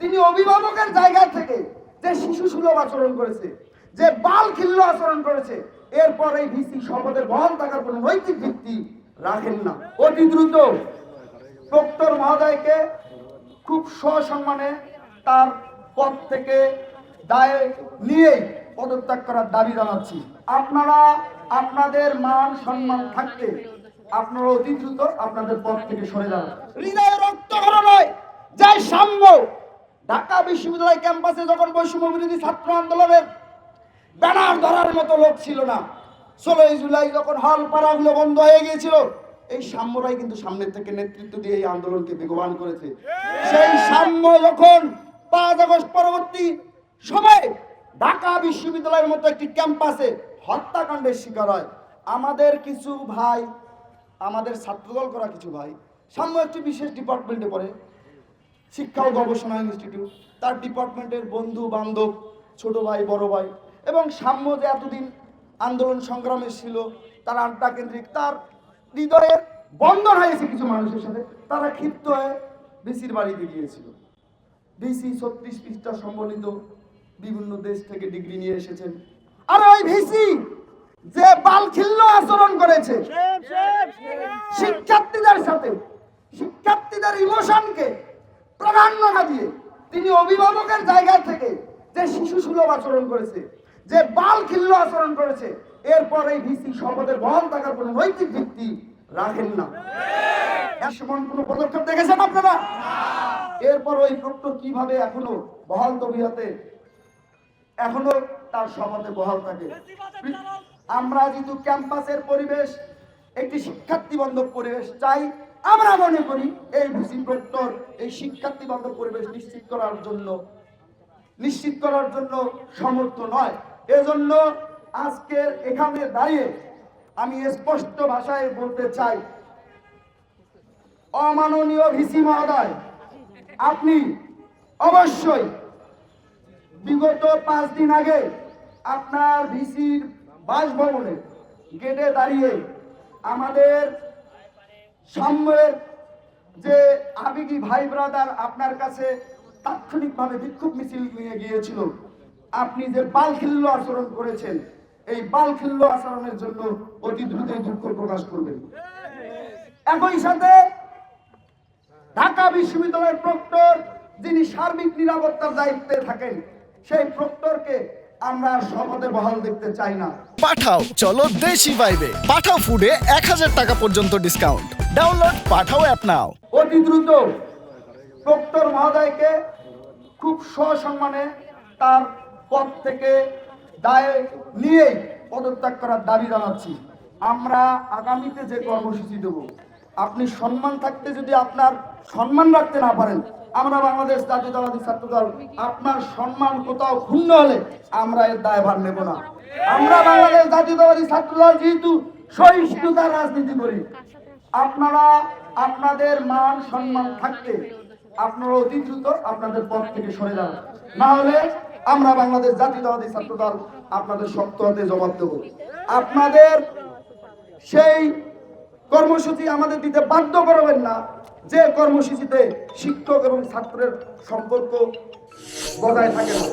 তিনি অভিভাবকের জায়গা থেকে যে শিশু সুলভ আচরণ করেছে, যে বালখিল্য আচরণ করেছে, এরপর এই ভিসি শপথের বহাল থাকার কোনো নৈতিক ভিত্তি রাখেন না। অতি দ্রুত প্রক্টর মহোদয়কে খুব সসম্মানে তার পদ থেকে দায় নিয়ে পদত্যাগ করার দাবি জানাচ্ছি। আপনারা আপনাদের মান সম্মান থাকতে আপনারা অতি দ্রুত আপনাদের পদ থেকে সরে যান। হৃদয়ে রক্তক্ষরণ হয় যে সাম্য ঢাকা বিশ্ববিদ্যালয় ক্যাম্পাসে যখন বৈষম্য বিরোধী ছাত্র আন্দোলনের ব্যানার ধরার মতো লোক ছিল না, 16 জুলাই যখন হল পাড়াগুলো বন্ধ হয়ে গিয়েছিল, এই সাম্যরাই কিন্তু সামনের থেকে নেতৃত্ব দিয়ে এই আন্দোলনকে বেগবান করেছে। সেই সাম্য যখন 5 আগস্ট পরবর্তী সময়ে ঢাকা বিশ্ববিদ্যালয়ের মতো একটি ক্যাম্পাসে হত্যাকাণ্ডের শিকার হয়, আমাদের কিছু ভাই, আমাদের ছাত্রদল করা কিছু ভাই, সাম্য একটি বিশেষ ডিপার্টমেন্টে পড়ে, শিক্ষা ও গবেষণা ইনস্টিটিউট, তার ডিপার্টমেন্টের বন্ধু বান্ধব, ছোট ভাই বড় ভাই, এবং সাম্য যে এতদিন আন্দোলন সংগ্রামে ছিল, তার আড্ডা কেন্দ্রিক, তার হৃদয়ের বন্ধন হয়েছে কিছু মানুষের সাথে, তারা ক্ষিপ্ত হয়ে ভিসির বাড়িতে গিয়েছিল। ভিসি 36 পৃষ্ঠা সম্বলিত বিভিন্ন দেশ থেকে ডিগ্রি নিয়ে এসেছেন। আর ওই ভিসি যে বালখিল্য আচরণ করেছে শিক্ষার্থীদের সাথে, শিক্ষার্থীদের ইমোশনকে প্রাধান্য না দিয়ে তিনি অভিভাবকের জায়গা থেকে যে শিশু সুলভ আচরণ করেছে, যে বালখিল্য আচরণ করেছে, এরপর এই ভিসি শপথের বহাল থাকার কোনো নৈতিক ভিত্তি রাখেন না। এমন কোনো পদক্ষেপ দেখেছেন আপনারা? এরপর ওই প্রক্টর কিভাবে এখনো বহাল তবিয়তে এখনো তার শপথে বহাল থাকে? আমরা যেহেতু ক্যাম্পাসের পরিবেশ একটি শিক্ষার্থী বান্ধব পরিবেশ চাই, আমরা মনে করি এই ভিসি প্রক্টর এই শিক্ষার্থী বান্ধব পরিবেশ নিশ্চিত করার জন্য সমর্থ নয়। এজন্য আজকে এখানে দাঁড়িয়ে আমি স্পষ্ট ভাষায় বলতে চাই, অমাননীয় ভিসি মহোদয়, আপনি অবশ্যই বিগত 5 দিন আগে আপনার ভিসির বাসভবনে গেটে দাঁড়িয়ে আমাদের সাম্যের যে আবেগী ভাই ব্রাদার আপনার কাছে তাৎক্ষণিকভাবে বিক্ষোভ মিছিল নিয়ে গিয়েছিল, আপনি যে বালখিল্য আচরণ করেছেন, এই বালখিল্য আচরণের জন্য অতি দ্রুতই দুঃখ প্রকাশ করবেন। একই সাথে ঢাকা বিশ্ববিদ্যালয়ের প্রক্টর যিনি সার্বিক নিরাপত্তার দায়িত্বে থাকেন, সেই প্রক্টরকে আমরা শপথে বহাল দেখতে চাই না। পাঠাও চলো দেশি ভাইবে। পাঠাও ফুডে 1000 টাকা পর্যন্ত ডিসকাউন্ট। ডাউনলোড পাঠাও অ্যাপ নাও। অতি দ্রুত প্রক্টর মহোদয়কে খুব সসম্মানে তার পদ থেকে দায় নিয়ে পদত্যাগ করার দাবি জানাচ্ছি। আমরা আগামীতে যে কর্মসূচি দেব, আপনি সম্মান থাকতে যদি আপনার সম্মান রাখতে না পারেন, আমরা বাংলাদেশ জাতীয়তাবাদী ছাত্রদল আপনার সম্মান কোথাও ক্ষুণ্ণ হলে আমরা এর দায়ভার নেব না। আমরা বাংলাদেশ জাতীয়তাবাদী ছাত্রদল যেহেতু সহিষ্ণুতার রাজনীতি করি, আপনারা আপনাদের মান সম্মান থাকতে আপনারা অতি দ্রুত আপনাদের পদ থেকে সরে যান, না হলে আমরা বাংলাদেশ জাতীয়তাবাদী ছাত্রদল আপনাদের শক্ত হাতে জবাব দেব। আপনাদের সেই কর্মসূচি আমাদের দিতে বাধ্য করবেন না যে কর্মসূচিতে শিক্ষক এবং ছাত্রের সম্পর্ক বজায় থাকে না।